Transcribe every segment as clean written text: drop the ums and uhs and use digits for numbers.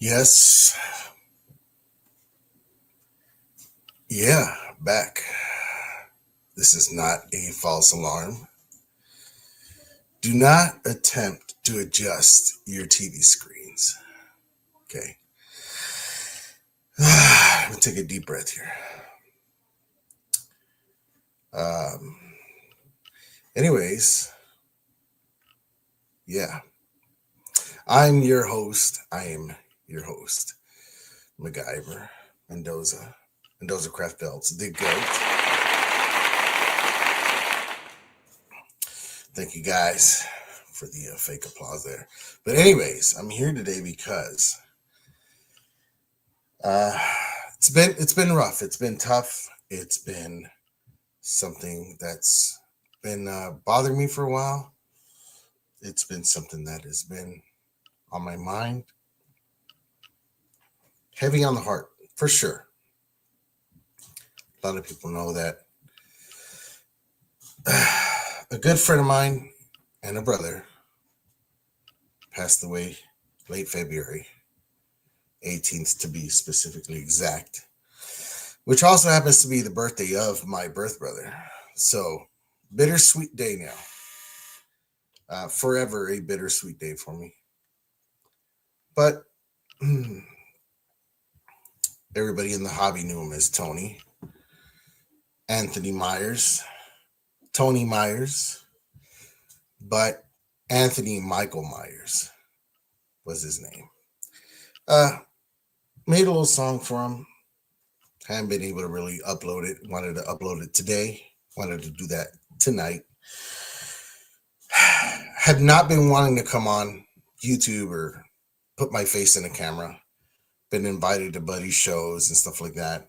Yes. Yeah, back. This is not a false alarm. Do not attempt to adjust your TV screens. Okay. Let me take a deep breath here. Um, anyways, yeah. I'm your host. I am your host, MacGyver Mendoza. Mendoza Craft Belts, the GOAT. Thank you guys for the fake applause there. But anyways, I'm here today because Uh, it's been rough. It's been tough. It's been something that's been bothering me for a while. It's been something that has been on my mind, heavy on the heart for sure. A lot of people know that a good friend of mine and a brother passed away late February 18th to be specifically exact, which also happens to be the birthday of my birth brother. So bittersweet day now. Forever a bittersweet day for me. But everybody in the hobby knew him as Tony Anthony Myers, Tony Myers, but Anthony Michael Myers was his name. Uh, Made a little song for him. Haven't been able to really upload it. Wanted to upload it today. Wanted to do that tonight. Had not been wanting to come on YouTube or put my face in a camera. Been invited to buddy shows and stuff like that.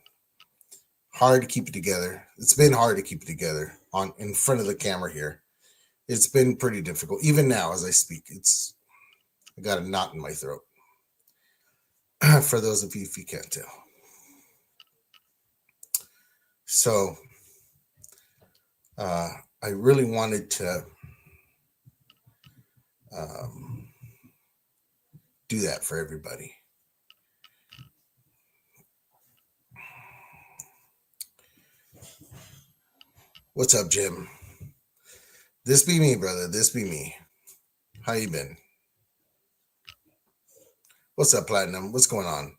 Hard to keep it together. It's been hard to keep it together on in front of the camera here. It's been pretty difficult. Even now as I speak, I got a knot in my throat. For those of you if you can't tell. So I really wanted to um, do that for everybody. What's up, Jim? This be me, brother. This be me. How you been? What's up, Platinum? What's going on?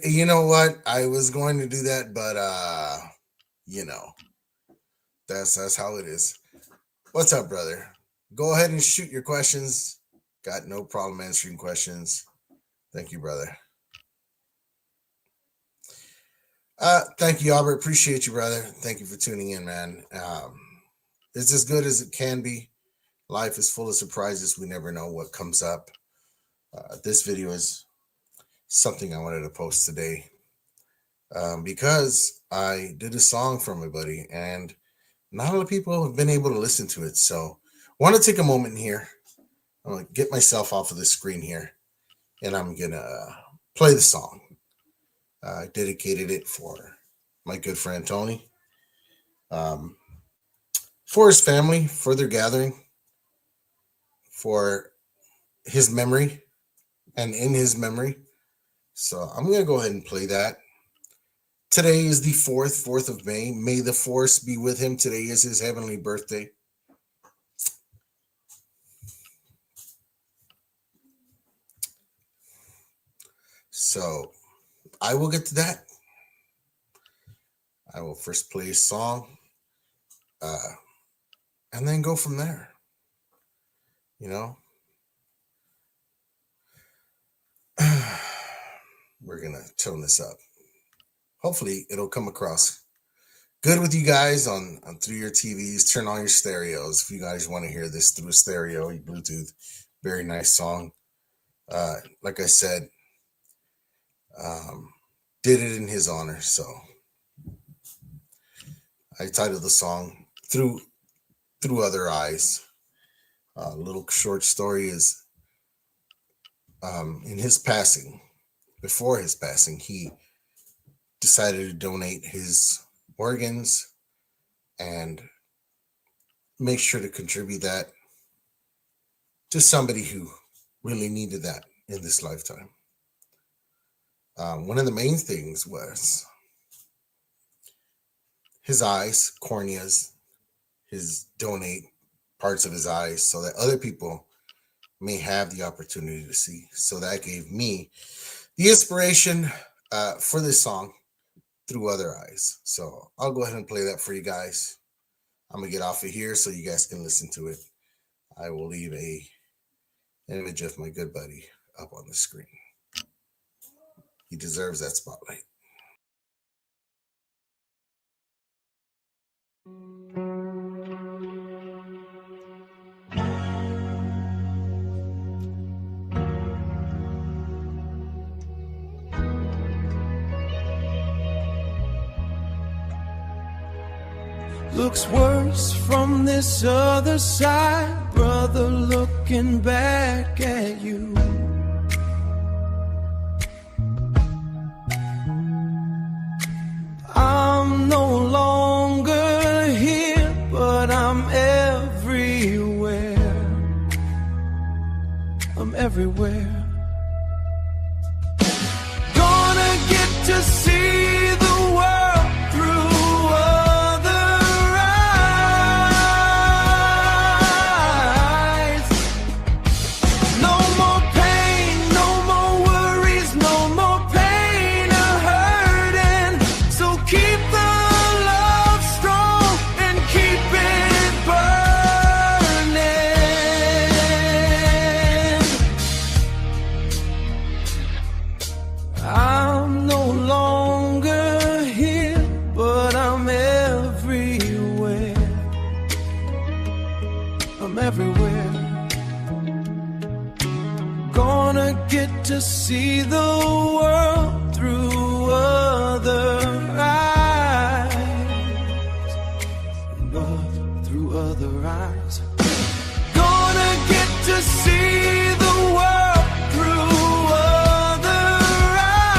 You know what? I was going to do that, but you know, that's how it is. What's up, brother? Go ahead and shoot your questions. Got no problem answering questions. Thank you, brother. Thank you, Albert. Appreciate you, brother. Thank you for tuning in, man. It's as good as it can be. Life is full of surprises. We never know what comes up. This video is something I wanted to post today because I did a song for my buddy, and not a lot of people have been able to listen to it. So I want to take a moment here. I'm going to get myself off of the screen here, and I'm going to play the song. I dedicated it for my good friend Tony, um, for his family, for their gathering, for his memory, and in his memory. So I'm going to go ahead and play that. Today is the 4th of May. May the force be with him. Today is his heavenly birthday. So I will get to that. I will first play a song and then go from there. You know, we're going to tone this up. Hopefully, it'll come across good with you guys on through your TVs. Turn on your stereos if you guys want to hear this through a stereo, Bluetooth. Very nice song. Like I said, did it in his honor. So I titled the song "Through Other Eyes." A little short story is in his passing. Before his passing, he decided to donate his organs and make sure to contribute that to somebody who really needed that in this lifetime. One of the main things was his eyes, corneas, his donate parts of his eyes so that other people may have the opportunity to see. So that gave me the inspiration for this song, Through Other Eyes. So I'll go ahead and play that for you guys. I'm gonna get off of here so you guys can listen to it. I will leave an image of my good buddy up on the screen. He deserves that spotlight. Looks worse from this other side, brother, looking back at you. I'm no longer here, but I'm everywhere. I'm everywhere. Gonna get to see the world through to see the world through other eyes. Love through other eyes. Gonna get to see the world through other eyes.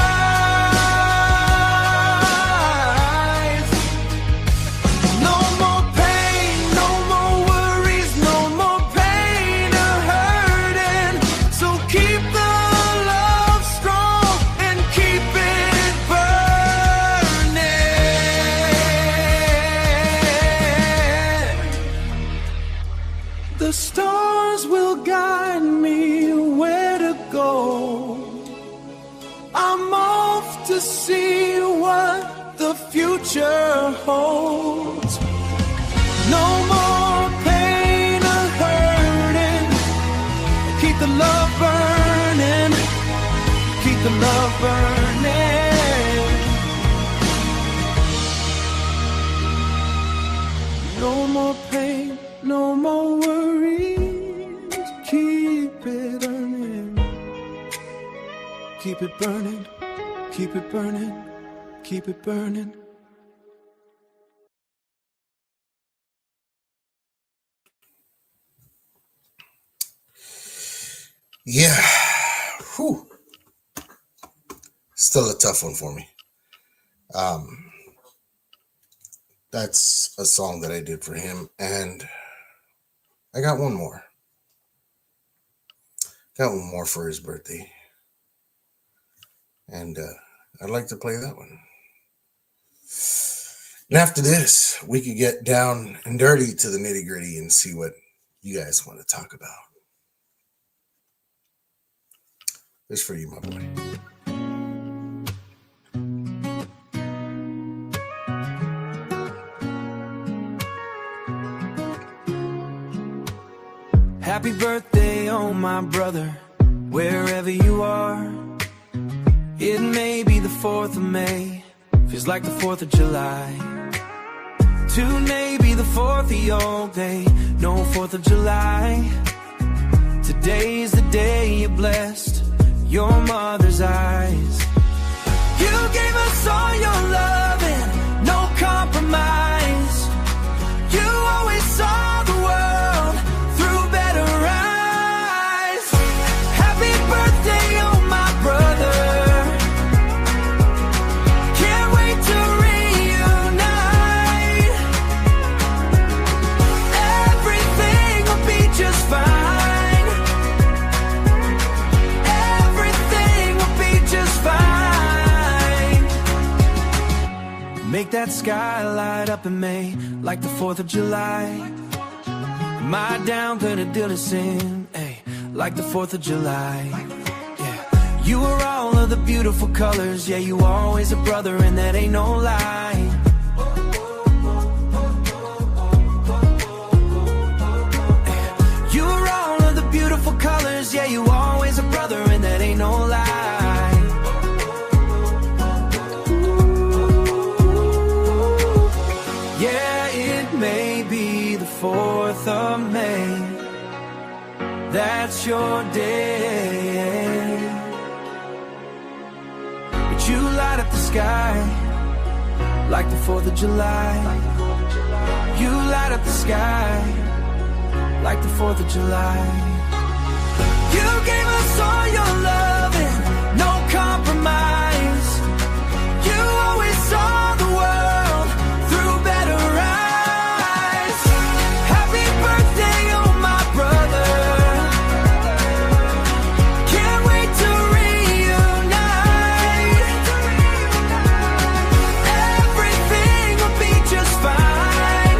No more pain, no more worries, no more pain or hurting. So keep the the stars will guide me where to go. I'm off to see what the future holds. No more pain or hurting. Keep the love burning. Keep the love burning. No more pain, no more worries. Keep it burning. Keep it burning. Keep it burning. Keep it burning. Yeah. Whew. Still a tough one for me. That's a song that I did for him, and I got one more. Got one more for his birthday. And I'd like to play that one. And after this, we could get down and dirty to the nitty-gritty and see what you guys want to talk about. This for you, my boy. Happy birthday, oh my brother, wherever you are. It may be the 4th of May, feels like the 4th of July. Today be the 4th of your day, no 4th of July. Today's the day you blessed your mother's eyes. You gave us all your loving, no compromise. You always saw the world through better eyes. Happy birthday, oh my brother. Can't wait to reunite. Everything will be just fine. that sky light up in May, like the 4th of July. Am I down to do the same, hey, like the 4th of July? Yeah, you were all of the beautiful colors. Yeah, you were always a brother, and that ain't no lie. You were all of the beautiful colors. Yeah, you were always a brother, and that ain't no lie. Yeah, it may be the 4th of May, that's your day, but you light up the sky like the 4th of July. You light up the sky like the 4th of July. You gave us all your love and no compromise. You always saw the world through better eyes. Happy birthday, oh my brother. Can't wait to reunite. Everything will be just fine.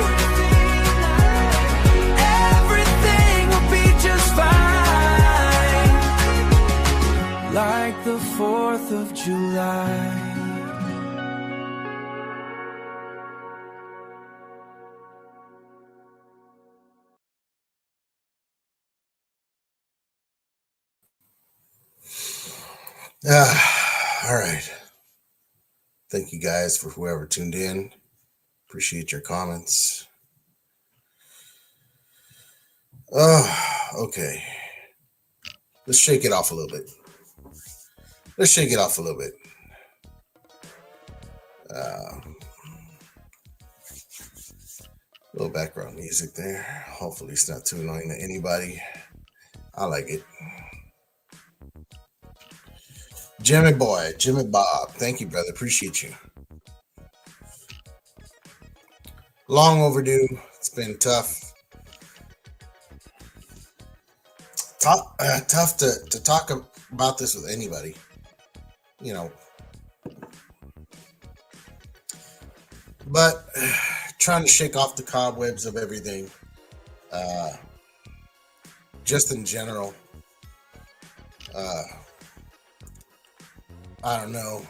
Everything will be just fine. Like the 4th of July. All right. Thank you guys for whoever tuned in. Appreciate your comments. Okay. Let's shake it off a little bit. Little background music there. Hopefully it's not too annoying to anybody. I like it. Jimmy Bob. Thank you, brother. Appreciate you. Long overdue. It's been tough. Tough to talk about this with anybody. You know. But trying to shake off the cobwebs of everything. Just in general. I don't know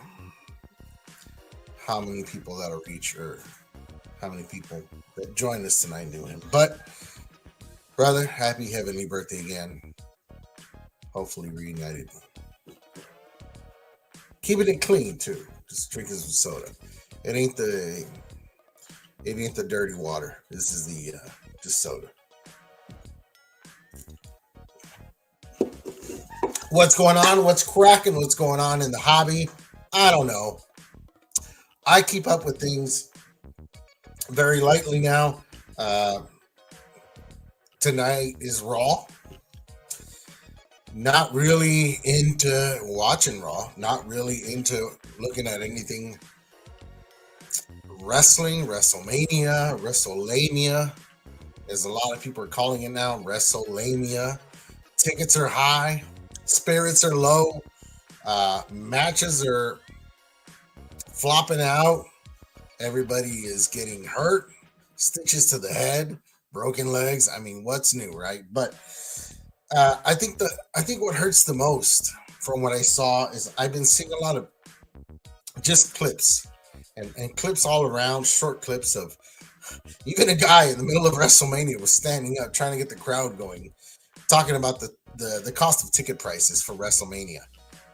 how many people that'll reach or how many people that joined us tonight knew him. But, brother, happy heavenly birthday again. Hopefully reunited. Keeping it clean, too. Just drinking some soda. It ain't the dirty water. This is the just soda. What's going on? What's cracking? What's going on in the hobby? I don't know. I keep up with things very lightly now. Tonight is Raw. Not really into watching Raw. Not really into looking at anything wrestling, WrestleMania. As a lot of people are calling it now, WrestleMania. Tickets are high. Spirits are low. Matches are flopping out. Everybody is getting hurt. Stitches to the head, broken legs. I mean, what's new, right? But I think what hurts the most from what I saw is I've been seeing a lot of just clips and clips all around, short clips of even a guy in the middle of WrestleMania was standing up trying to get the crowd going, talking about the cost of ticket prices for WrestleMania.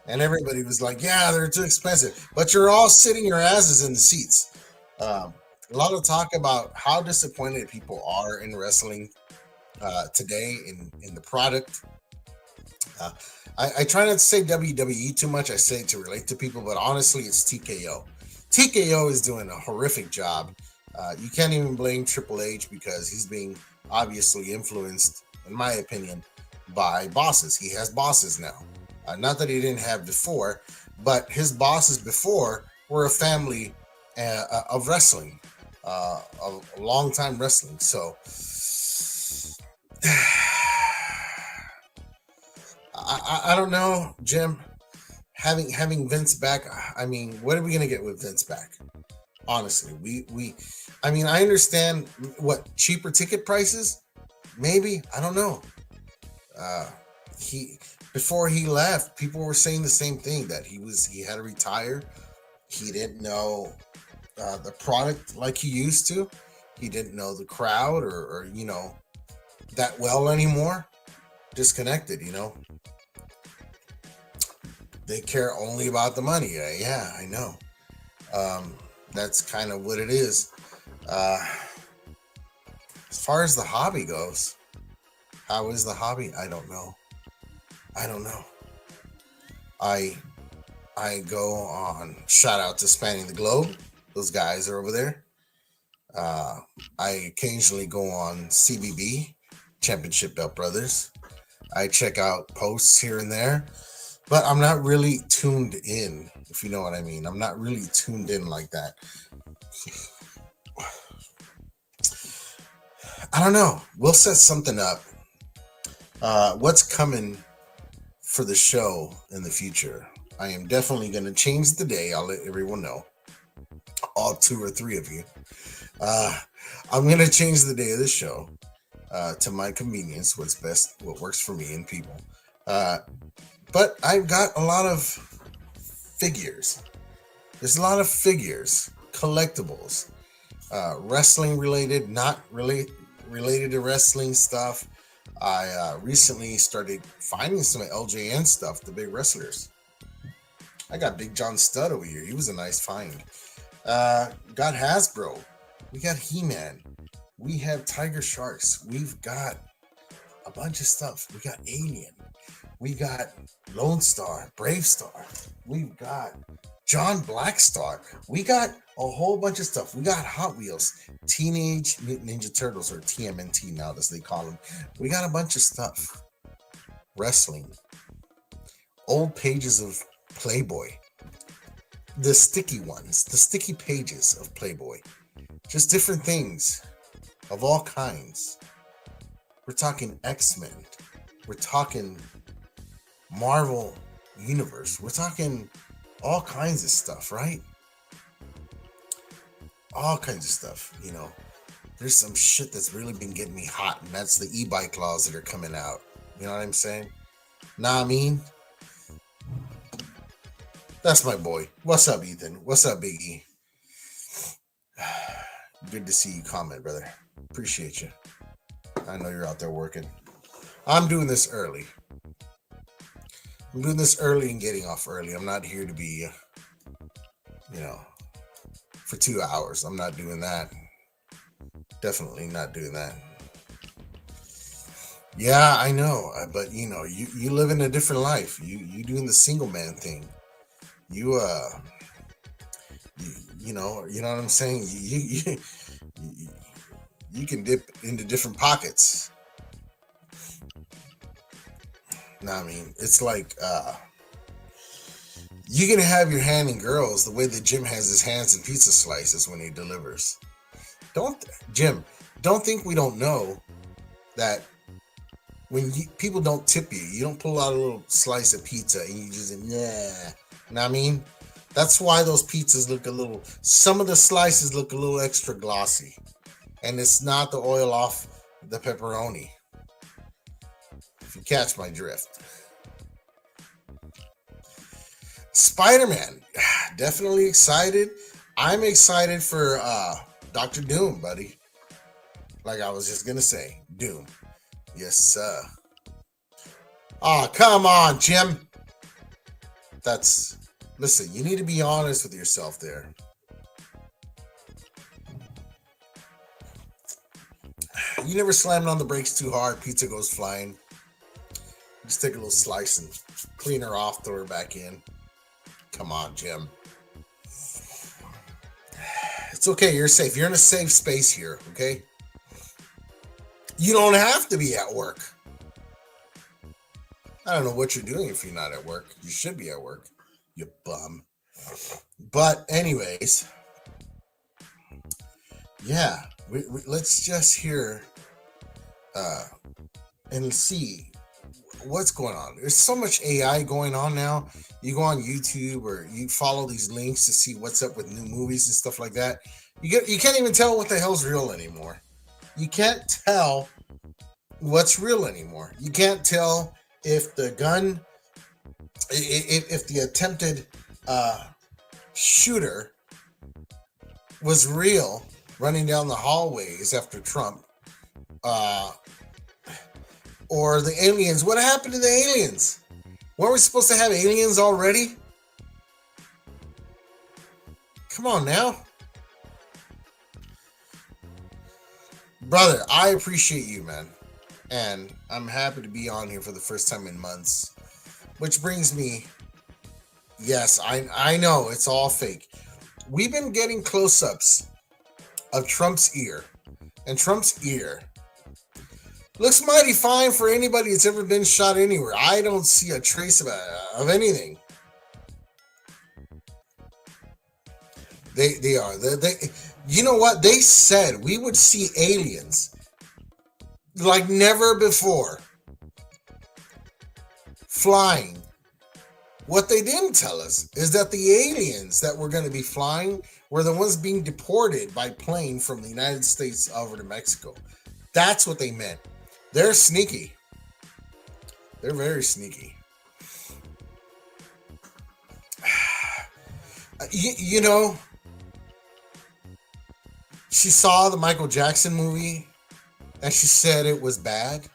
And everybody was like, yeah, they're too expensive. But you're all sitting your asses in the seats. A lot of talk about how disappointed people are in wrestling today in the product. I try not to say WWE too much. I say it to relate to people, but honestly, it's TKO. TKO is doing a horrific job. You can't even blame Triple H because he's being obviously influenced, in my opinion, by bosses. He has bosses now. Not that he didn't have before, but his bosses before were a family of wrestling, of long time wrestling. So I don't know, Jim. Having Vince back, I mean, what are we gonna get with Vince back? Honestly, I mean, I understand what cheaper ticket prices, maybe, I don't know. Uh, he Before he left, people were saying the same thing, that he had to retire. He didn't know the product like he used to. He didn't know the crowd, or that well anymore. Disconnected, they care only about the money. Yeah, I know. Um, that's kind of what it is. Uh, as far as the hobby goes, how is the hobby? I don't know. I don't know. I I go on, shout out to Spanning the Globe. Those guys are over there. Uh, I occasionally go on CBB, Championship Belt Brothers. I check out posts here and there, but I'm not really tuned in, if you know what I mean. I'm not really tuned in like that. I don't know. We'll set something up. What's coming for the show in the future? I am definitely going to change the day. I'll let everyone know. All two or three of you. Uh, I'm going to change the day of the show to my convenience, what's best, what works for me and people. But I've got a lot of figures. There's a lot of figures, collectibles, wrestling related, not really related to wrestling stuff. I recently started finding some LJN stuff, the big wrestlers. I got Big John Studd over here. He was a nice find. Got Hasbro. We got He-Man. We have Tiger Sharks. We've got a bunch of stuff. We got Alien. We got Lone Star, Brave Star. We've got John Blackstar. We got a whole bunch of stuff. We got Hot Wheels, Teenage Mutant Ninja Turtles, or TMNT now, as they call them. We got a bunch of stuff. Wrestling. Old pages of Playboy. The sticky ones, the sticky pages of Playboy. Just different things of all kinds. We're talking X-Men. We're talking Marvel Universe. We're talking all kinds of stuff, right? All kinds of stuff, There's some shit that's really been getting me hot, and that's the e-bike laws that are coming out. You know what I'm saying? Nah, I mean, that's my boy. What's up, Ethan? What's up, Big E? Good to see you comment, brother. Appreciate you. I know you're out there working. I'm doing this early. I'm doing this early and getting off early. I'm not here to be, for 2 hours. I'm not doing that. Definitely not doing that. Yeah, I know. But, you live in a different life. You doing the single man thing. You know what I'm saying? You can dip into different pockets. No, I mean, it's like you can have your hand in girls the way that Jim has his hands in pizza slices when he delivers. Jim, don't think we don't know that when people don't tip you, you don't pull out a little slice of pizza and you just, nah. You know what I mean? That's why those pizzas look some of the slices look a little extra glossy. And it's not the oil off the pepperoni. If you catch my drift. Spider-Man. Definitely excited. I'm excited for Dr. Doom, buddy. Like I was just going to say. Doom. Yes, sir. Oh, come on, Jim. Listen, you need to be honest with yourself there. You never slammed on the brakes too hard, pizza goes flying. Just take a little slice and clean her off, throw her back in. Come on, Jim. It's okay, you're safe. You're in a safe space here, okay? You don't have to be at work. I don't know what you're doing if you're not at work. You should be at work, you bum. But anyways, yeah, let's just hear and see what's going on? There's so much AI going on now. You go on YouTube or you follow these links to see what's up with new movies and stuff like that. You can't even tell what the hell's real anymore. You can't tell what's real anymore. You can't tell if the gun, if the attempted shooter was real, running down the hallways after Trump, or the aliens. What happened to the aliens? Weren't we supposed to have aliens already? Come on now. Brother, I appreciate you, man. And I'm happy to be on here for the first time in months. Which brings me, yes, I know it's all fake. We've been getting close-ups of Trump's ear. And Trump's ear looks mighty fine for anybody that's ever been shot anywhere. I don't see a trace of anything. They are. You know what? They said we would see aliens like never before flying. What they didn't tell us is that the aliens that were going to be flying were the ones being deported by plane from the United States over to Mexico. That's what they meant. They're sneaky. They're very sneaky. You know, she saw the Michael Jackson movie and she said it was bad.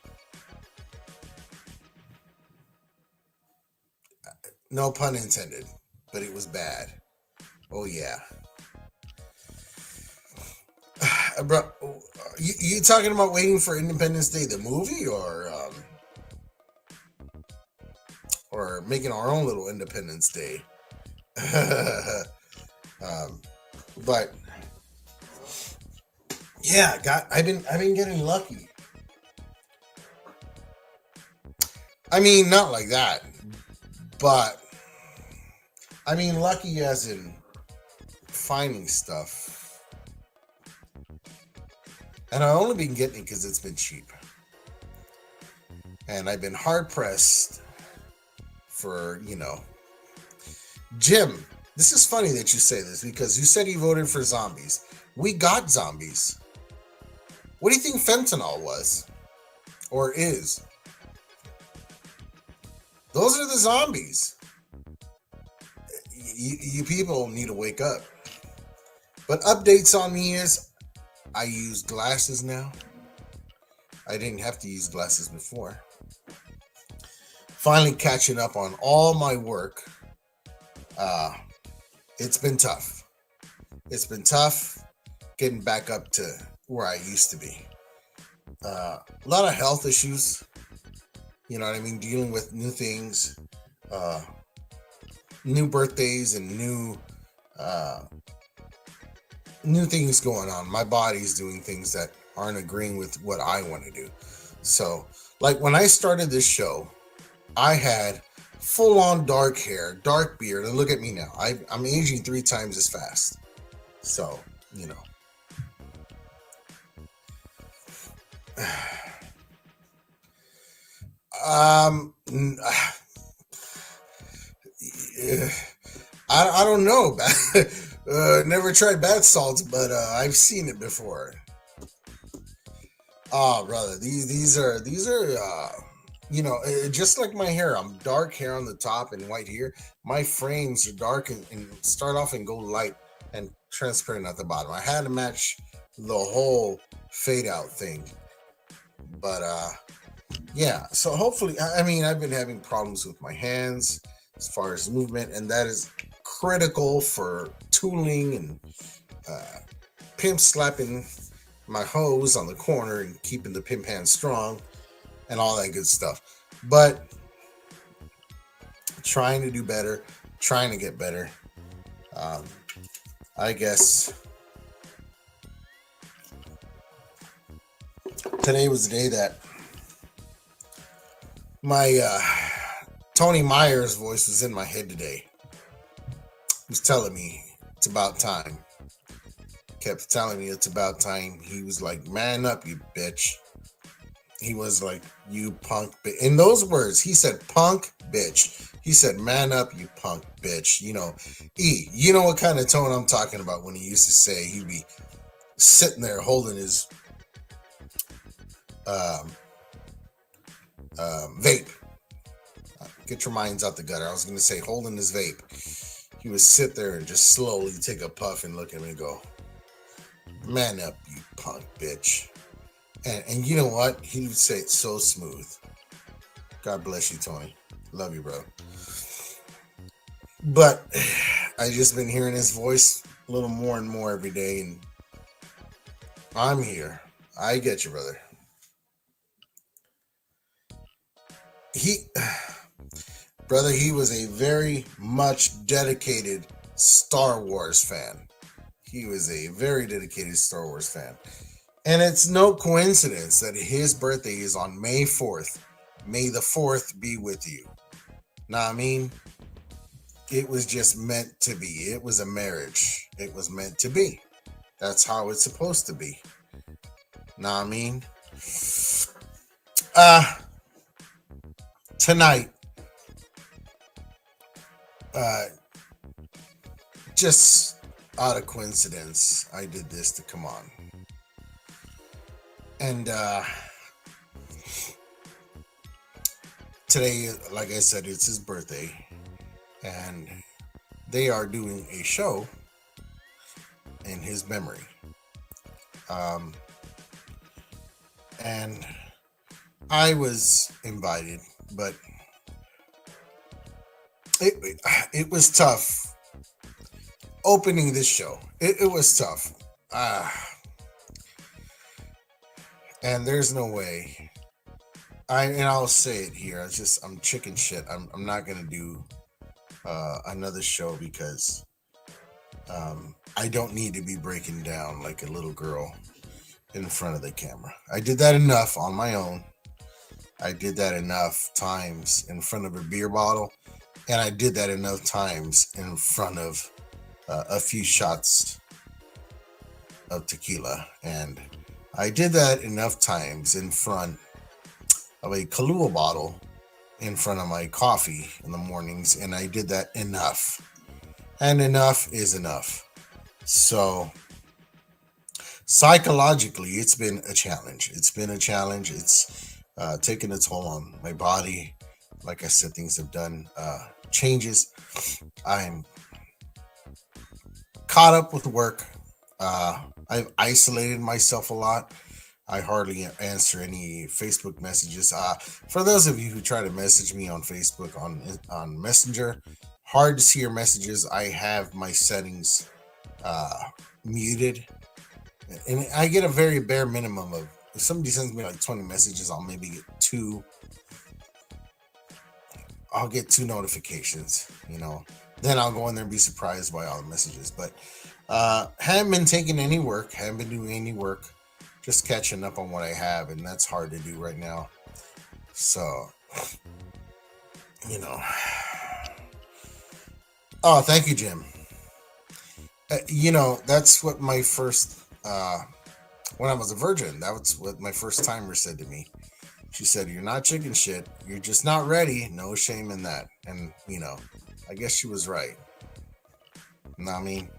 No pun intended, but it was bad. Oh, yeah. Bro, you talking about waiting for Independence Day, the movie, or making our own little Independence Day? But yeah, I've been getting lucky. I mean, not like that, but I mean lucky as in finding stuff. And I've only been getting it because it's been cheap. And I've been hard pressed for, Jim, this is funny that you say this because you said you voted for zombies. We got zombies. What do you think fentanyl was? Or is? Those are the zombies. You people need to wake up. But updates on me is I use glasses now. I didn't have to use glasses before. Finally catching up on all my work. It's been tough. It's been tough getting back up to where I used to be. A lot of health issues. You know what I mean? Dealing with new things, new birthdays, and new things going on. My body's doing things that aren't agreeing with what I want to do. So, like when I started this show, I had full-on dark hair, dark beard, and look at me now. I'm aging 3 times as fast. So, I don't know. Never tried bath salts, but I've seen it before. Oh, brother, these are just like my hair. I'm dark hair on the top and white here. My frames are dark and start off and go light and transparent at the bottom. I had to match the whole fade out thing. But yeah, so hopefully, I mean, I've been having problems with my hands as far as movement, and that is critical for tooling and pimp slapping my hose on the corner and keeping the pimp hand strong and all that good stuff. But trying to do better, trying to get better. I guess today was the day that my Tony Myers voice was in my head today. He was telling me it's about time. Kept telling me it's about time. He was like, man up, you bitch. He was like, "You punk bitch." In those words, he said, "Punk bitch." He said, "Man up, you punk bitch." You know what kind of tone I'm talking about when he used to say he'd be sitting there holding his um, vape. Get your minds out the gutter. I was going to say holding his vape. He would sit there and just slowly take a puff and look at me and go, "Man up, you punk bitch." And you know what? He would say it so smooth. God bless you, Tony. Love you, bro. But I just been hearing his voice a little more and more every day, and I'm here. I get you, brother. He was a very much dedicated Star Wars fan. He was a very dedicated Star Wars fan. And it's no coincidence that his birthday is on May 4th. May the 4th be with you. Know what I mean? It was just meant to be. It was a marriage. It was meant to be. That's how it's supposed to be. Know what I mean? Tonight, just out of coincidence, I did this to come on. And today, like I said, it's his birthday, and they are doing a show in his memory. And I was invited, but it was tough opening this show. It was tough. And there's no way. I'll say it here. I'm chicken shit. I'm not gonna do another show because I don't need to be breaking down like a little girl in front of the camera. I did that enough on my own. I did that enough times in front of a beer bottle, and I did that enough times in front of a few shots of tequila, and I did that enough times in front of a Kahlua bottle in front of my coffee in the mornings, and I did that enough, and enough is enough. So psychologically, it's been a challenge. It's taken a toll on my body. Like I said, things have done changes. I'm caught up with work. I've isolated myself a lot. I hardly answer any Facebook messages. For those of you who try to message me on Facebook on Messenger, hard to see your messages. I have my settings muted, and I get a very bare minimum of. If somebody sends me like 20 messages, I'll maybe get two. I'll get 2 notifications. Then I'll go in there and be surprised by all the messages. But haven't been taking any work. Haven't been doing any work. Just catching up on what I have, and that's hard to do right now. So, Oh, thank you, Jim. That's what my first, when I was a virgin, that was what my first timer said to me. She said, "You're not chicken shit. You're just not ready. No shame in that." And, I guess she was right. You know what I mean?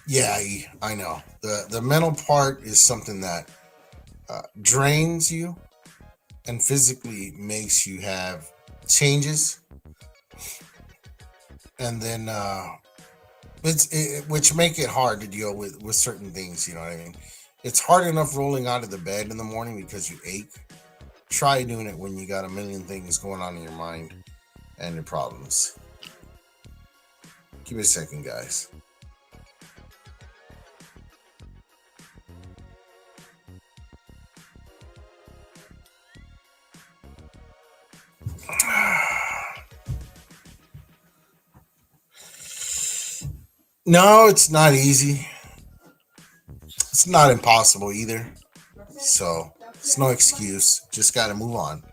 Yeah, I know. The mental part is something that drains you and physically makes you have changes, and then which make it hard to deal with certain things. You know what I mean? It's hard enough rolling out of the bed in the morning because you ache. Try doing it when you got a million things going on in your mind and your problems. Give me a second, guys. No, it's not easy. It's not impossible either. So it's no excuse. Just got to move on.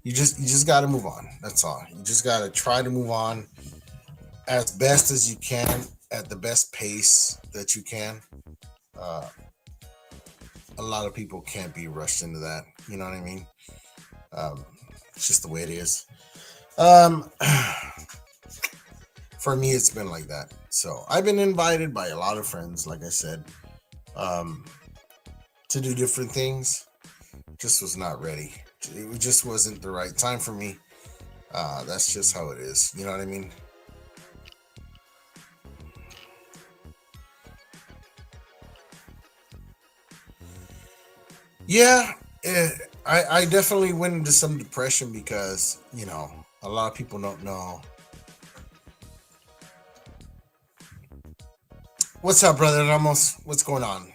You just got to move on. That's all. You just got to try to move on as best as you can at the best pace that you can. Uh, a lot of people can't be rushed into that. You know what I mean? It's just the way it is. Um, for me, it's been like that. So I've been invited by a lot of friends, like I said, um, to do different things. Just was not ready. It just wasn't the right time for me. That's just how it is. You know what I mean? Yeah, eh, I definitely went into some depression because, a lot of people don't know. What's up, brother Ramos? What's going on?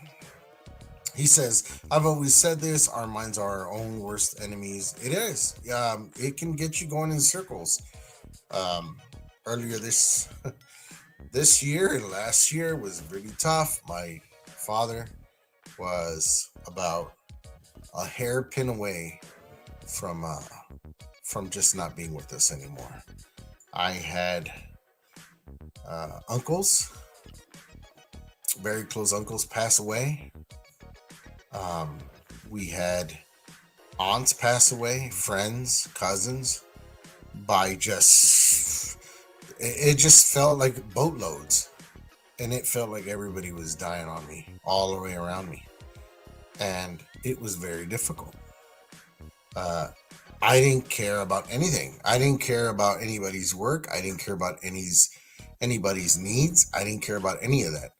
He says, I've always said this, our minds are our own worst enemies. It is. It can get you going in circles. Um, earlier this year and last year was really tough. My father was about a hairpin away from from just not being with us anymore. I had uncles, very close uncles, pass away. Um, we had aunts pass away, friends, cousins, by just it just felt like boatloads, and it felt like everybody was dying on me all the way around me, and it was very difficult. Uh, I didn't care about anything. I didn't care about anybody's work. I didn't care about anybody's needs. I didn't care about any of that.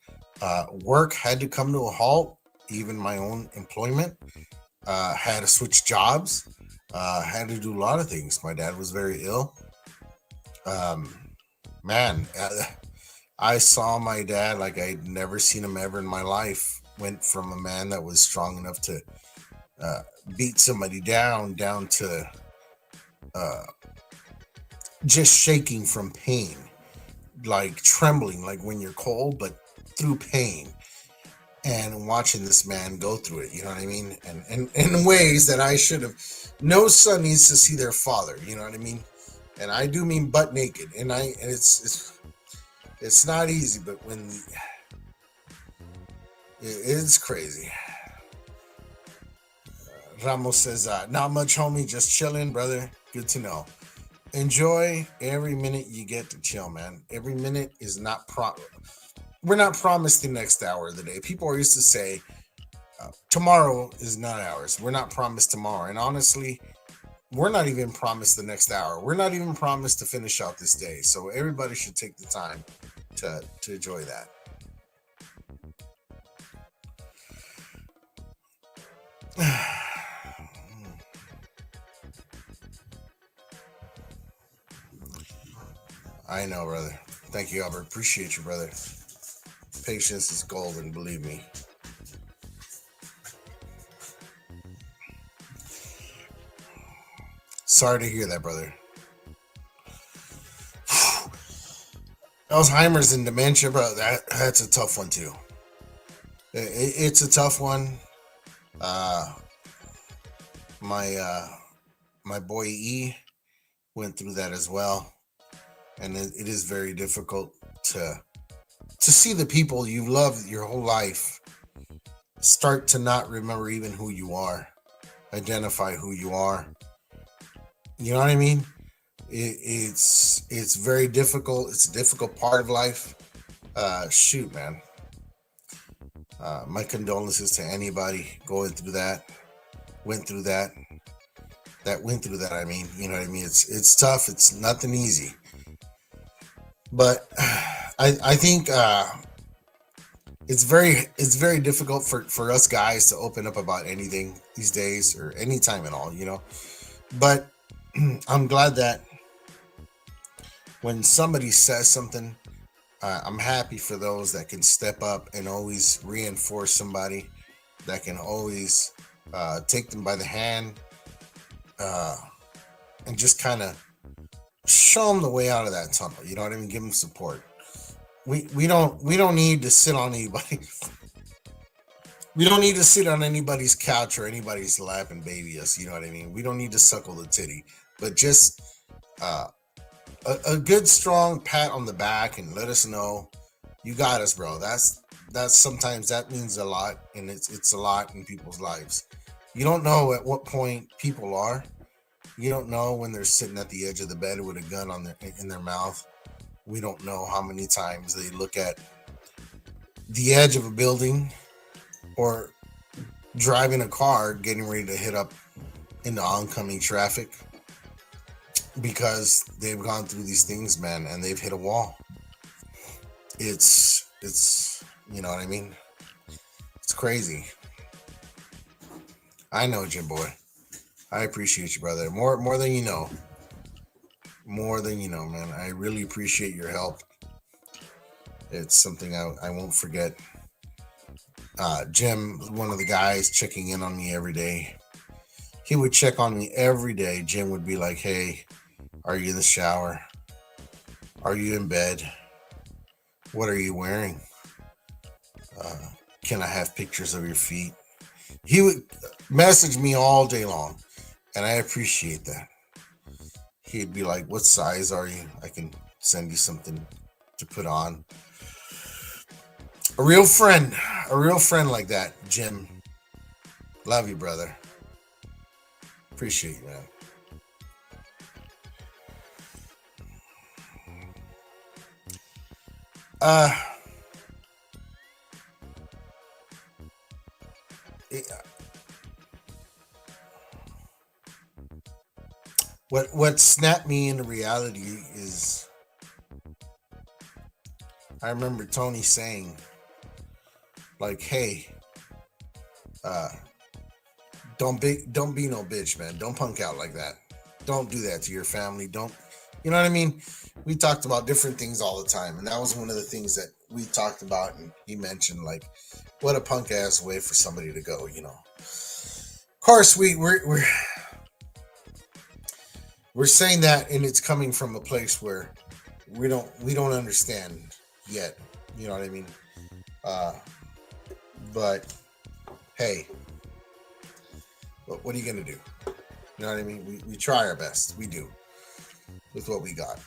Work had to come to a halt. Even my own employment, had to switch jobs. Had to do a lot of things. My dad was very ill. Um, man, I saw my dad like I'd never seen him ever in my life. Went from a man that was strong enough to uh, beat somebody down to uh, just shaking from pain, like trembling, like when you're cold, but through pain. And watching this man go through it, you know what I mean? And in ways that I should have. No son needs to see their father, you know what I mean? And I do mean butt naked. And it's not easy, but it's crazy. Ramos says, not much, homie, just chilling, brother. Good to know. Enjoy every minute you get to chill, man. Every minute is not we're not promised the next hour of the day. People are used to say, tomorrow is not ours. We're not promised tomorrow. And honestly, we're not even promised the next hour. We're not even promised to finish out this day. So everybody should take the time to enjoy that. I know, brother. Thank you, Albert. Appreciate you, brother. Patience is golden, believe me. Sorry to hear that, brother. Alzheimer's and dementia, bro. That's a tough one too. It's a tough one. Uh, my my boy E went through that as well, and it is very difficult to see the people you've loved your whole life start to not remember even who you are, identify who you are. You know what I mean? It's very difficult. It's a difficult part of life. Shoot, man. My condolences to anybody going through that, went through that, went through that. I mean, you know what I mean? It's tough. It's nothing easy. But I think it's very difficult for us guys to open up about anything these days or any time at all, But I'm glad that when somebody says something, I'm happy for those that can step up and always reinforce somebody, that can always take them by the hand uh, and just kind of show them the way out of that tunnel. You know what I mean? Give them support. We don't need to sit on anybody. We don't need to sit on anybody's couch or anybody's lap and baby us. You know what I mean? We don't need to suckle the titty, but just uh, a good strong pat on the back and let us know you got us, bro. that's sometimes that means a lot, and it's a lot in people's lives. You don't know at what point people are. You don't know when they're sitting at the edge of the bed with a gun on their in their mouth. We don't know how many times they look at the edge of a building or driving a car getting ready to hit up into oncoming traffic because they've gone through these things, man, and they've hit a wall. It's you know what I mean? It's crazy. I know, Jim Boy. I appreciate you, brother. More than you know. More than you know, man. I really appreciate your help. It's something I won't forget. Jim, one of the guys checking in on me every day. He would check on me every day. Jim would be like, hey, are you in the shower? Are you in bed? What are you wearing? Can I have pictures of your feet? He would message me all day long, and I appreciate that. He'd be like, what size are you? I can send you something to put on. A real friend like that, Jim. Love you, brother. Appreciate you, man. What snapped me into reality is I remember Tony saying, like, hey, don't be no bitch, man. Don't punk out like that. Don't do that to your family. Don't, you know what I mean? We talked about different things all the time, and that was one of the things that we talked about, and he mentioned, like, what a punk ass way for somebody to go, you know. Of course, we're saying that, and it's coming from a place where we don't understand yet. You know what I mean? But hey, what are you gonna do? You know what I mean? We try our best. We do with what we got.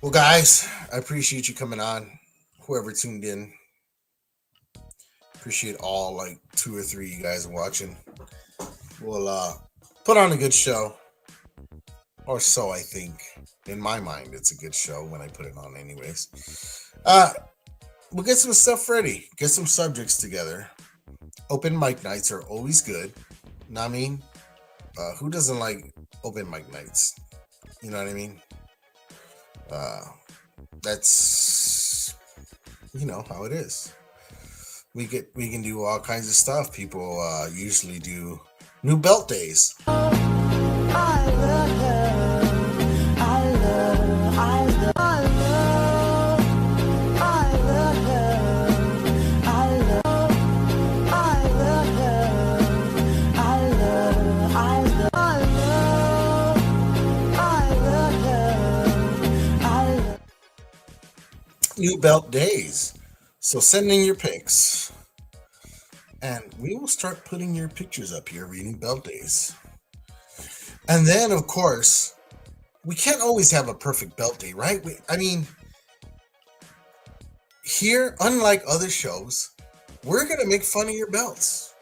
Well, guys, I appreciate you coming on. Whoever tuned in, appreciate all like 2 or 3 you guys watching. We'll put on a good show, or so I think. In my mind, it's a good show when I put it on, anyways. We'll get some stuff ready, get some subjects together. Open mic nights are always good. Know what I mean? Who doesn't like open mic nights? You know what I mean? That's, you know, how it is. We can do all kinds of stuff. People usually do new belt days. New belt days. So send in your pics, and we will start putting your pictures up here every new belt days. And then, of course, we can't always have a perfect belt day, right? I mean, here, unlike other shows, we're gonna make fun of your belts.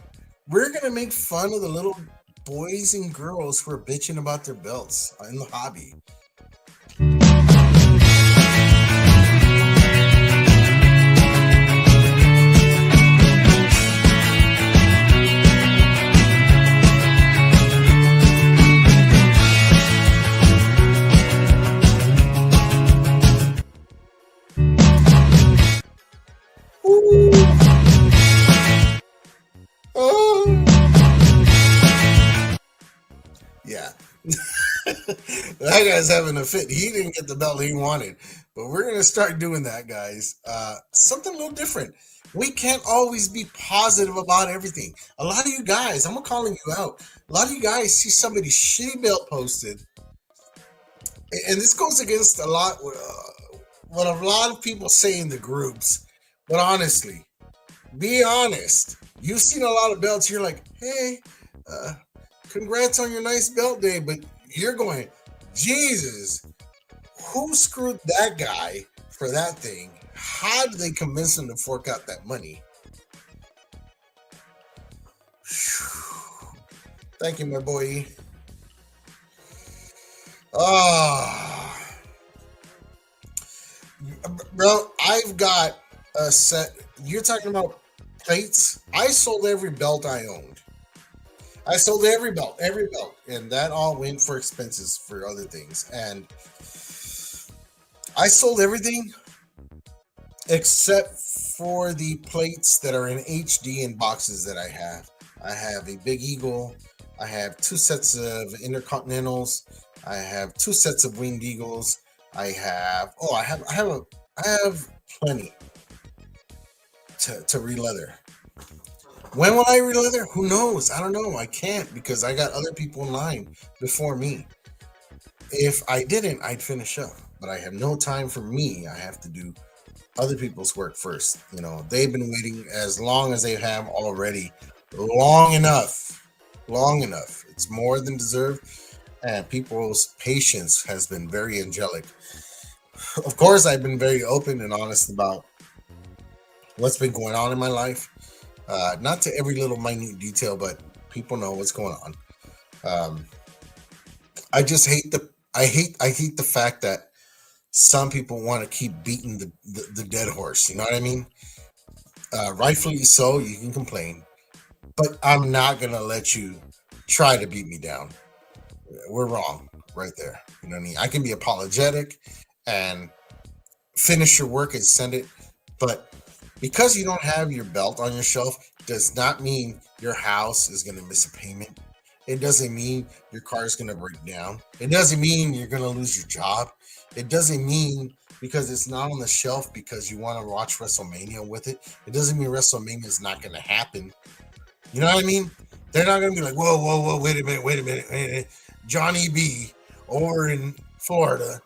We're gonna make fun of the little boys and girls who are bitching about their belts in the hobby. Yeah. That guy's having a fit. He didn't get the belt he wanted, but we're going to start doing that, guys. Something a little different. We can't always be positive about everything. A lot of you guys, I'm calling you out. A lot of you guys see somebody's shitty belt posted, and this goes against a lot what a lot of people say in the groups. But honestly, be honest. You've seen a lot of belts. You're like, hey, congrats on your nice belt day, but you're going, Jesus, Who screwed that guy for that thing? How did they convince him to fork out that money? Thank you, my boy. Ah, bro, I've got a set. You're talking about plates? I sold every belt I owned. I sold every belt, and that all went for expenses for other things. And I sold everything except for the plates that are in HD in boxes that I have. I have a Big Eagle. I have two sets of Intercontinentals. I have two sets of Winged Eagles. I have plenty to re-leather. When will I re-leather? Who knows? I don't know. I can't because I got other people in line before me. If I didn't, I'd finish up. But I have no time for me. I have to do other people's work first. You know, they've been waiting as long as they have already. Long enough. Long enough. It's more than deserved. And people's patience has been very angelic. Of course, I've been very open and honest about what's been going on in my life. Not to every little minute detail, but people know what's going on. Um, I just hate I hate the fact that some people want to keep beating the dead horse. You know what I mean? Rightfully so, you can complain, but I'm not gonna let you try to beat me down. We're wrong right there. You know what I mean? I can be apologetic and finish your work and send it, but because you don't have your belt on your shelf does not mean your house is going to miss a payment. It doesn't mean your car is going to break down. It doesn't mean you're going to lose your job. It doesn't mean because it's not on the shelf because you want to watch WrestleMania with it. It doesn't mean WrestleMania is not going to happen. You know what I mean? They're not going to be like, whoa, whoa, whoa, wait a minute, wait a minute, wait a minute. Johnny B over in Florida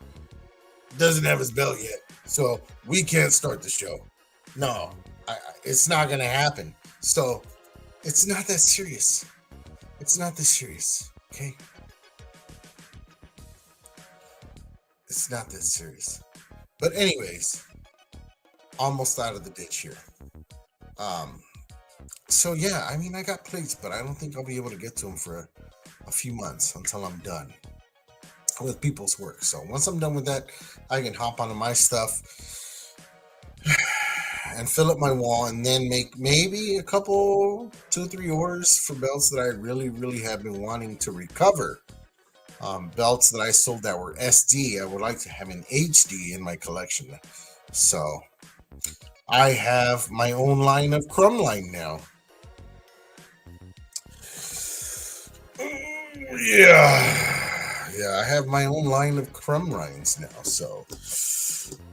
doesn't have his belt yet, so we can't start the show. No, it's not going to happen. So it's not that serious. It's not that serious. Okay. It's not that serious. But anyways, almost out of the ditch here. Um, so yeah, I mean, I got plates, but I don't think I'll be able to get to them for a few months until I'm done with people's work. So once I'm done with that, I can hop onto my stuff and fill up my wall and then make maybe a couple, 2 or 3 orders for belts that I really have been wanting to recover. Belts that I sold that were SD, I would like to have an HD in my collection. So I have my own line of Crumb Line now. Yeah, I have my own line of Crumb Rinds now. So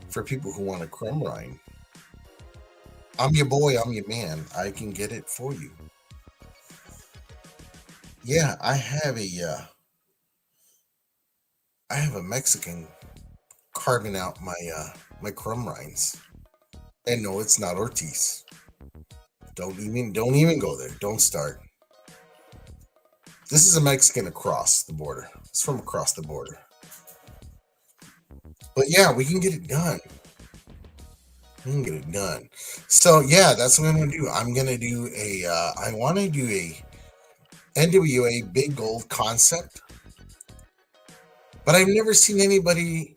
for people who want a Crumb Rind, I'm your boy, I'm your man. I can get it for you. Yeah, I have a Mexican carving out my crumb rinds. And no, it's not Ortiz. Don't even go there. Don't start. This is a Mexican across the border. It's from across the border. But yeah, we can get it done. We can get it done. So yeah, that's what I'm gonna do. I'm gonna do I want to do a NWA Big Gold concept, but I've never seen anybody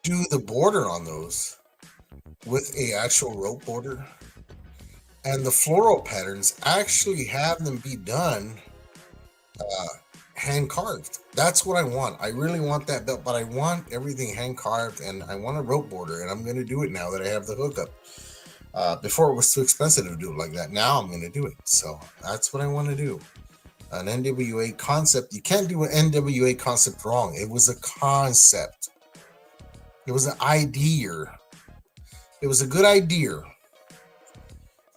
do the border on those with a actual rope border, and the floral patterns actually have them be done uh, hand carved. That's what I want. I really want that belt, but I want everything hand carved, and I want a rope border, and I'm going to do it now that I have the hookup. Before it was too expensive to do it like that. Now I'm going to do it. So that's what I want to do. An NWA concept. You can't do an NWA concept wrong. It was a concept. It was an idea. It was a good idea.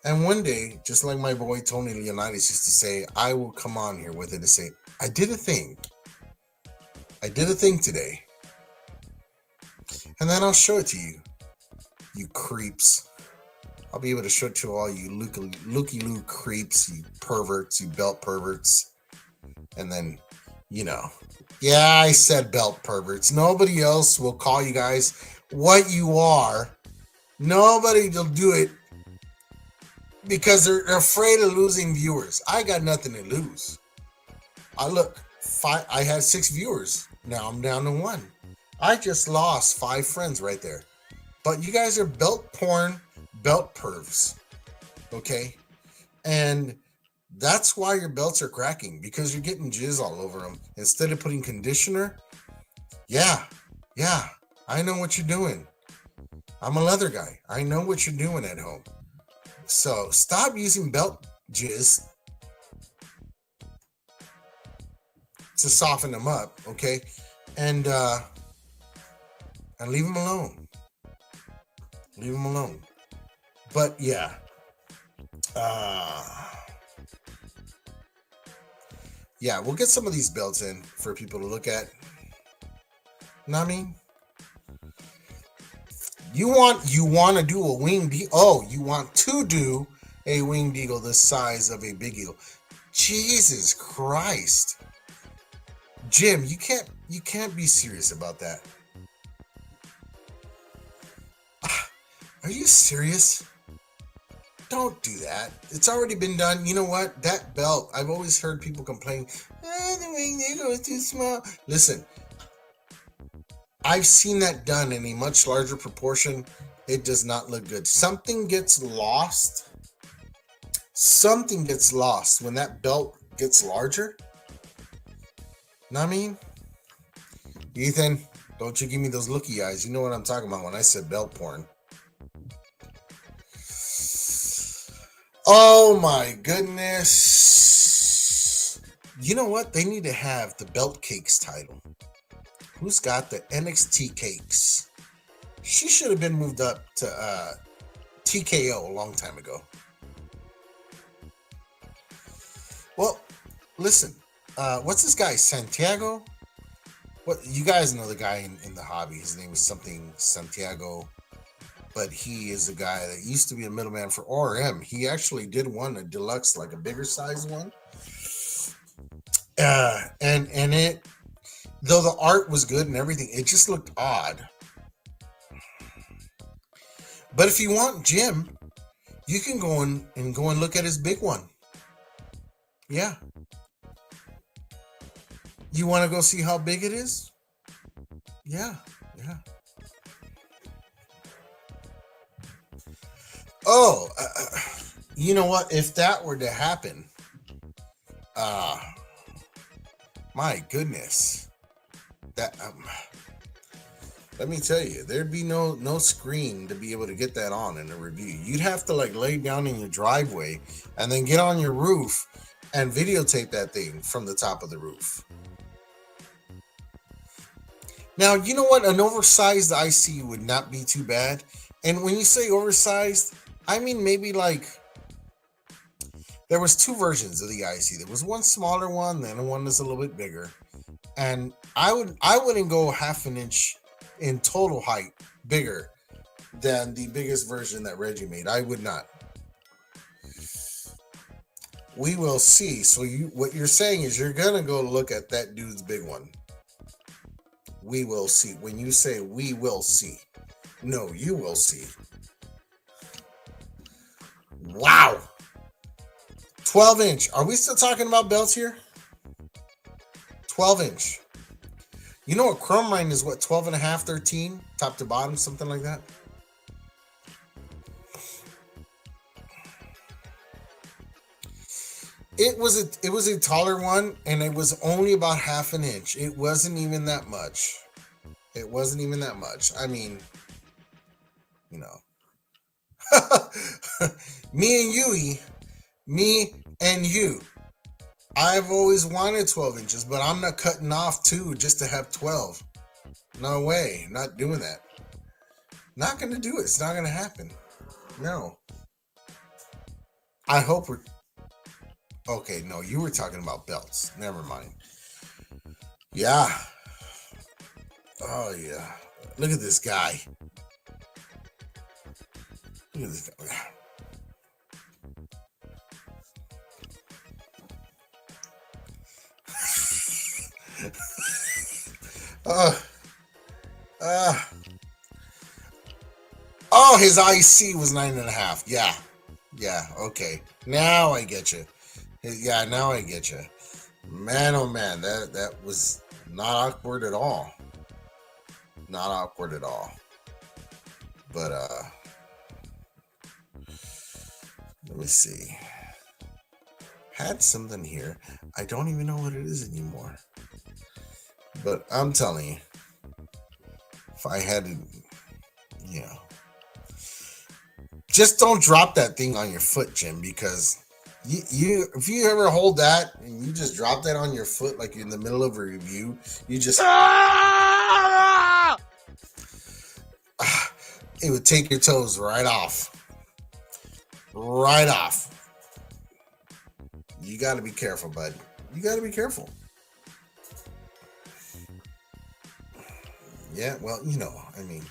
And one day, just like my boy Tony Leonidas used to say, I will come on here with it and say, I did a thing. I did a thing today. And then I'll show it to you. You creeps. I'll be able to show it to all you looky-loo creeps, you perverts, you belt perverts. And then, you know, Yeah, I said belt perverts. Nobody else will call you guys what you are. Nobody will do it because they're afraid of losing viewers. I got nothing to lose. I look, I had 6 viewers. Now I'm down to 1. I just lost 5 friends right there. But you guys are belt porn, belt pervs. Okay? And that's why your belts are cracking, because you're getting jizz all over them. Instead of putting conditioner, yeah, I know what you're doing. I'm a leather guy. I know what you're doing at home. So stop using belt jizz to soften them up, okay? And leave them alone. Leave them alone. But yeah, we'll get some of these belts in for people to look at. Know what I mean? You want to do a winged eagle? Oh, you want to do a winged eagle the size of a big eagle? Jesus Christ, Jim, you can't be serious about that. Are you serious? Don't do that. It's already been done. You know what? That belt, I've always heard people complain, the winged eagle is too small. Listen, I've seen that done in a much larger proportion. It does not look good. Something gets lost when that belt gets larger. Know what I mean? Ethan, don't you give me those looky eyes. You know what I'm talking about when I said belt porn. Oh my goodness. You know what? They need to have the Belt Cakes title. Who's got the NXT Cakes? She should have been moved up to TKO a long time ago. Well, listen. What's this guy? Santiago? What, you guys know the guy in the hobby. His name is something Santiago. But he is a guy that used to be a middleman for ORM. He actually did one, a deluxe, like a bigger size one. And it, though the art was good and everything, it just looked odd. But if you want Jim, you can go and look at his big one. Yeah. You want to go see how big it is? Yeah. Oh, you know what? If that were to happen, my goodness, that let me tell you, there'd be no screen to be able to get that on in a review. You'd have to like lay down in your driveway and then get on your roof and videotape that thing from the top of the roof. Now, you know what? An oversized IC would not be too bad. And when you say oversized, I mean maybe like there was 2 versions of the IC. There was one smaller one, then one that's a little bit bigger. And I wouldn't go half an inch in total height bigger than the biggest version that Reggie made. I would not. We will see. So what you're saying is you're gonna go look at that dude's big one. We will see. When you say we will see, no, you will see. Wow. 12-inch. Are we still talking about belts here? 12-inch. You know what? Chrome Mine is what, 12 and a half, 13? Top to bottom, something like that? It was a taller one, and it was only about half an inch. It wasn't even that much. I mean, you know. Me and you. I've always wanted 12 inches, but I'm not cutting off 2 just to have 12. No way. Not doing that. Not going to do it. It's not going to happen. No. I hope we're... Okay, no, you were talking about belts. Never mind. Yeah. Oh, yeah. Look at this guy. Look at this guy. uh, oh, his IC was 9.5. Yeah. Yeah. Okay. Now I get you. Yeah. Now I get you. Man, oh man, that was not awkward at all. Not awkward at all. But let me see. Had something here. I don't even know what it is anymore. But I'm telling you, if I had to, you know, just don't drop that thing on your foot, Jim, because you if you ever hold that and you just drop that on your foot like you're in the middle of a review, you just it would take your toes right off. Right off. You got to be careful, bud. You got to be careful. Yeah, well, you know, I mean,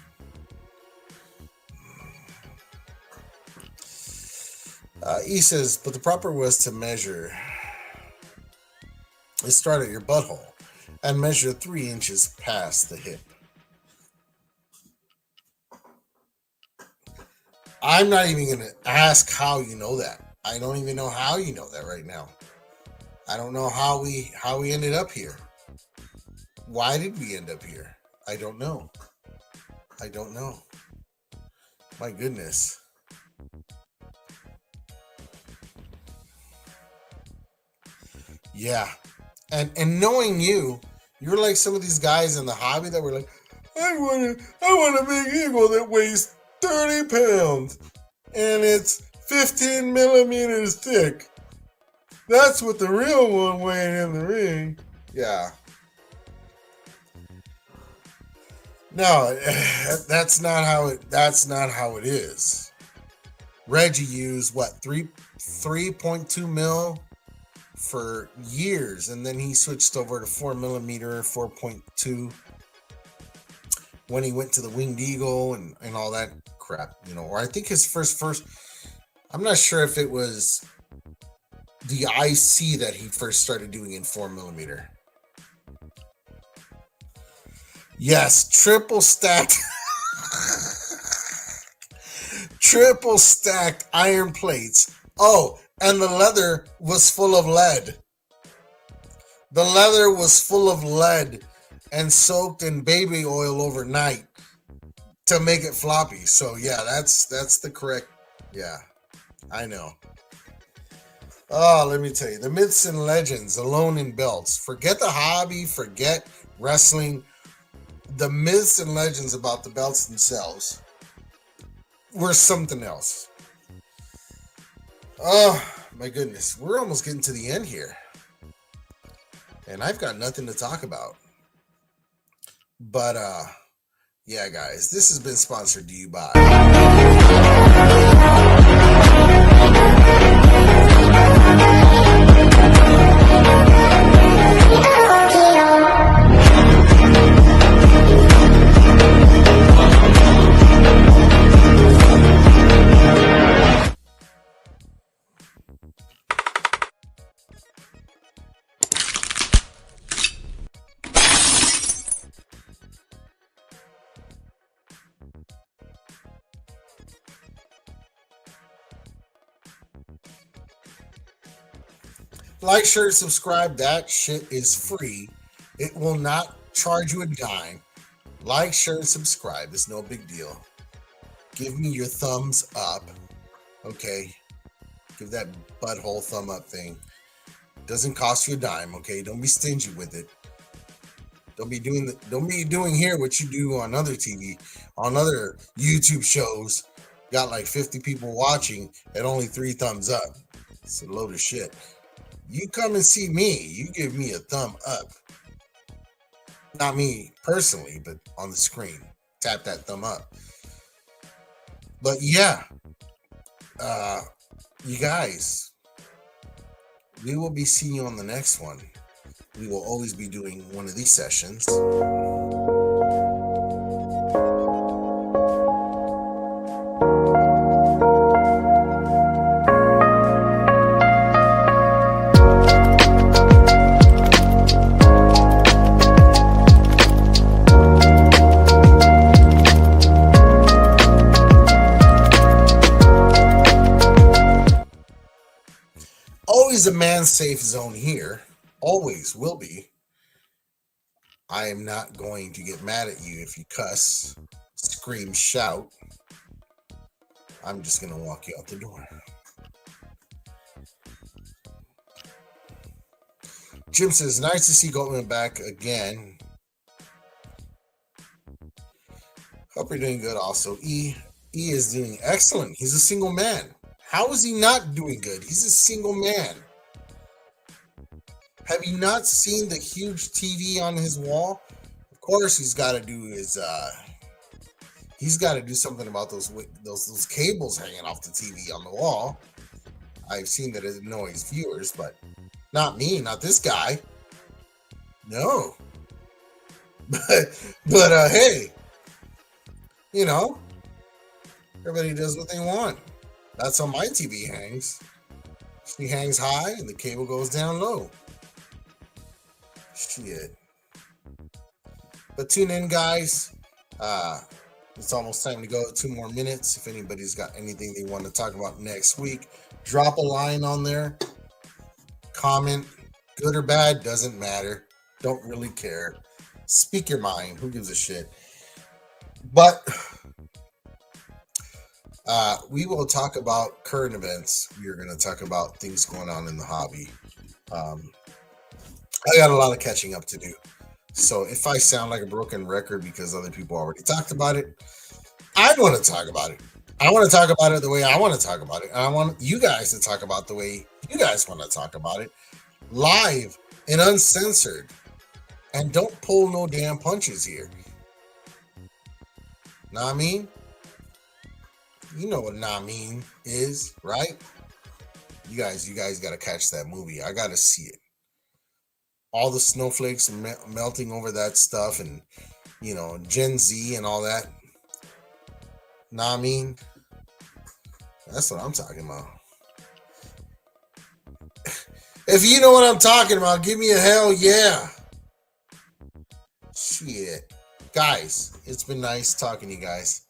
he says, but the proper was to measure. Let's start at your butthole and measure 3 inches past the hip. I'm not even going to ask how you know that. I don't even know how you know that right now. I don't know how we ended up here. Why did we end up here? I don't know. I don't know. My goodness. Yeah. And knowing you're like some of these guys in the hobby that were like, I want a big eagle that weighs 30 pounds and it's 15 millimeters thick. That's what the real one weighed in the ring. Yeah. No, that's not how it is. Reggie used what 3.2 mil for years, and then he switched over to 4 millimeter, 4.2 when he went to the Winged Eagle and all that crap, you know. Or I think his first, I'm not sure if it was the IC that he first started doing in 4 millimeter. Yes, triple stacked iron plates. Oh, and the leather was full of lead. The leather was full of lead and soaked in baby oil overnight to make it floppy. So yeah, that's the correct. Yeah, I know. Oh, let me tell you, the myths and legends alone in belts. Forget the hobby, forget wrestling. The myths and legends about the belts themselves were something else. Oh, my goodness. We're almost getting to the end here. And I've got nothing to talk about. But, yeah, guys, this has been sponsored to you by... Like, share, subscribe. That shit is free. It will not charge you a dime. Like, share, and subscribe. It's no big deal. Give me your thumbs up. Okay? Give that butthole thumb up thing. Doesn't cost you a dime, okay? Don't be stingy with it. Don't be doing here what you do on other TV, on other YouTube shows. Got like 50 people watching and only 3 thumbs up. It's a load of shit. You come and see me, you give me a thumb up. Not me personally, but on the screen. Tap that thumb up. But yeah, you guys, we will be seeing you on the next one. We will always be doing one of these sessions. always a man safe zone here. Always will be. I am not going to get mad at you if you cuss, scream, shout. I'm just going to walk you out the door. Jim says, nice to see Goldman back again. Hope you're doing good also. E is doing excellent. He's a single man. How is he not doing good? He's a single man. Have you not seen the huge TV on his wall? Of course, he's got to do something about those cables hanging off the TV on the wall. I've seen that it annoys viewers, but not me, not this guy. No. But hey, you know, everybody does what they want. That's how my TV hangs. She hangs high and the cable goes down low. Shit. But tune in, guys. It's almost time to go. 2 more minutes. If anybody's got anything they want to talk about next week, drop a line on there. Comment, good or bad, doesn't matter. Don't really care. Speak your mind. Who gives a shit? But we will talk about current events. We are going to talk about things going on in the hobby. I got a lot of catching up to do. So if I sound like a broken record because other people already talked about it, I want to talk about it. I want to talk about it the way I want to talk about it. And I want you guys to talk about the way you guys want to talk about it. Live and uncensored. And don't pull no damn punches here. Know what I mean? You know what "nah mean" is, right? You guys got to catch that movie. I got to see it. All the snowflakes melting over that stuff, and you know, Gen Z and all that. Nah, I mean, that's what I'm talking about. If you know what I'm talking about, give me a hell yeah. Shit. Guys, it's been nice talking to you guys.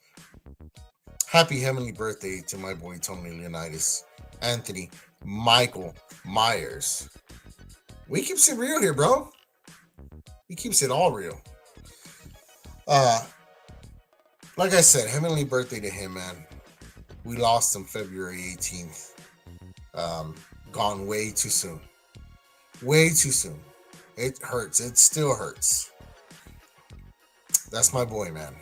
Happy heavenly birthday to my boy Tony Leonidas, Anthony Michael Myers. We keeps it real here, bro. He keeps it all real. Like I said, heavenly birthday to him, man. We lost him February 18th. Gone way too soon. Way too soon. It hurts. It still hurts. That's my boy, man.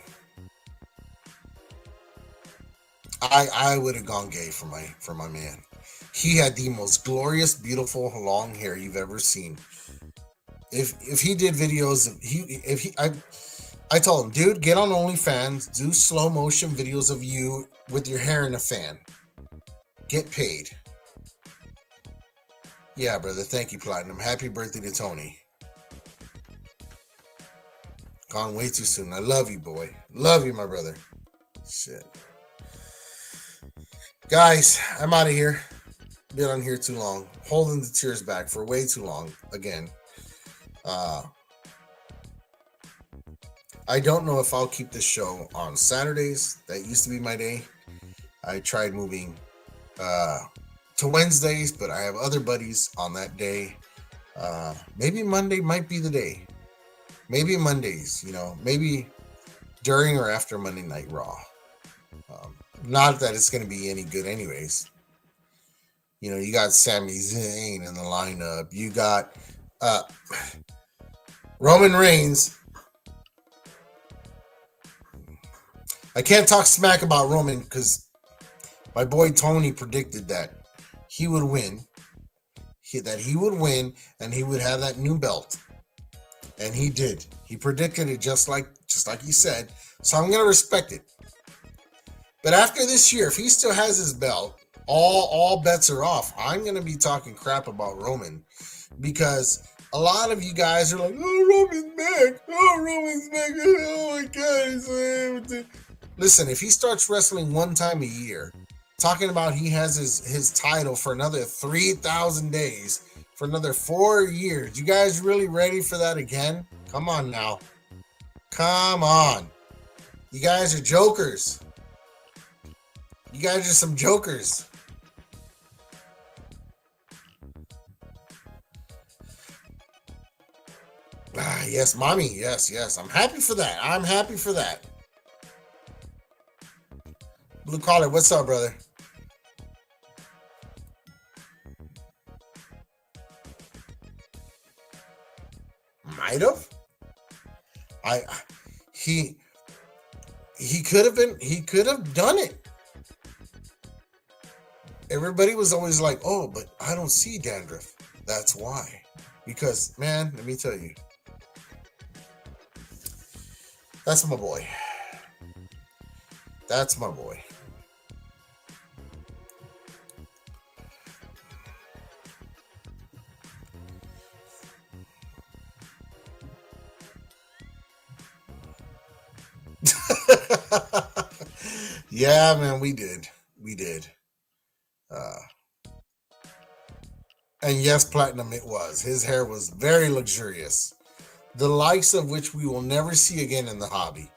I would have gone gay for my man. He had the most glorious, beautiful, long hair you've ever seen. If he did videos, I told him, dude, get on OnlyFans, do slow motion videos of you with your hair in a fan. Get paid. Yeah, brother. Thank you, Platinum. Happy birthday to Tony. Gone way too soon. I love you, boy. Love you, my brother. Shit. Guys, I'm out of here. Been on here too long. Holding the tears back for way too long. Again. I don't know if I'll keep this show on Saturdays. That used to be my day. I tried moving to Wednesdays, but I have other buddies on that day. Maybe Monday might be the day. Maybe Mondays, you know, maybe during or after Monday Night Raw. Not that it's going to be any good anyways. You know, you got Sami Zayn in the lineup. You got Roman Reigns. I can't talk smack about Roman because my boy Tony predicted that he would win. That he would win and he would have that new belt. And he did. He predicted it just like he said. So I'm going to respect it. But after this year, if he still has his belt, all bets are off. I'm going to be talking crap about Roman because a lot of you guys are like, oh, Roman's back. Oh, Roman's back. Oh, my God. Listen, if he starts wrestling one time a year, talking about he has his title for another 3,000 days, for another 4 years, you guys really ready for that again? Come on now. Come on. You guys are jokers. You guys are some jokers. Yes, mommy. Yes, yes. I'm happy for that. I'm happy for that. Blue collar, what's up, brother? Might have. I he he could have been. He could have done it. Everybody was always like, "Oh, but I don't see dandruff." That's why. Because man, let me tell you, that's my boy. That's my boy. Yeah, man, we did. We did. Uh, and yes, platinum it was. His hair was very luxurious, the likes of which we will never see again in the hobby.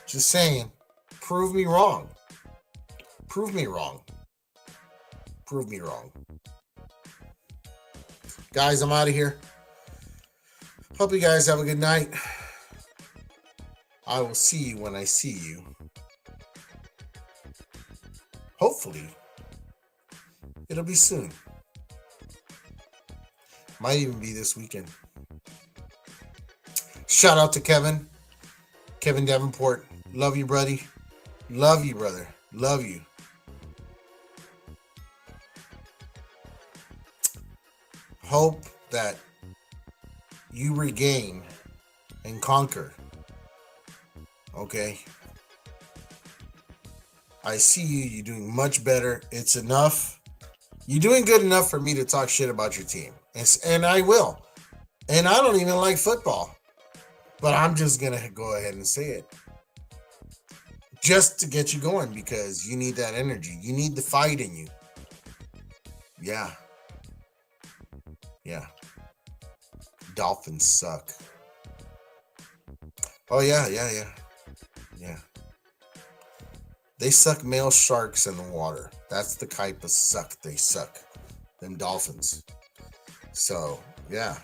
Just saying, prove me wrong. Prove me wrong. Prove me wrong. Guys, I'm out of here. Hope you guys have a good night. I will see you when I see you. Hopefully, it'll be soon. Might even be this weekend. Shout out to Kevin. Kevin Davenport. Love you, buddy. Love you, brother. Love you. Hope that you regain and conquer. Okay? I see you. You're doing much better. It's enough. You're doing good enough for me to talk shit about your team. And I will. And I don't even like football. But I'm just going to go ahead and say it. Just to get you going because you need that energy. You need the fight in you. Yeah. Yeah. Dolphins suck. Oh, yeah. Yeah. They suck male sharks in the water. That's the type of suck they suck. Them dolphins. So, yeah.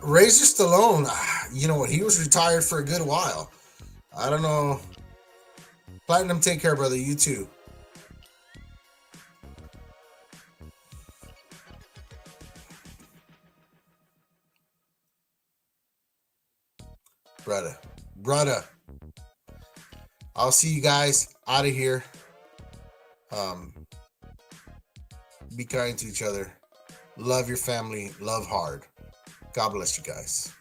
Razor Stallone, you know what? He was retired for a good while. I don't know. Platinum, take care, brother. You too. Brother. I'll see you guys out of here. Be kind to each other. Love your family. Love hard. God bless you guys.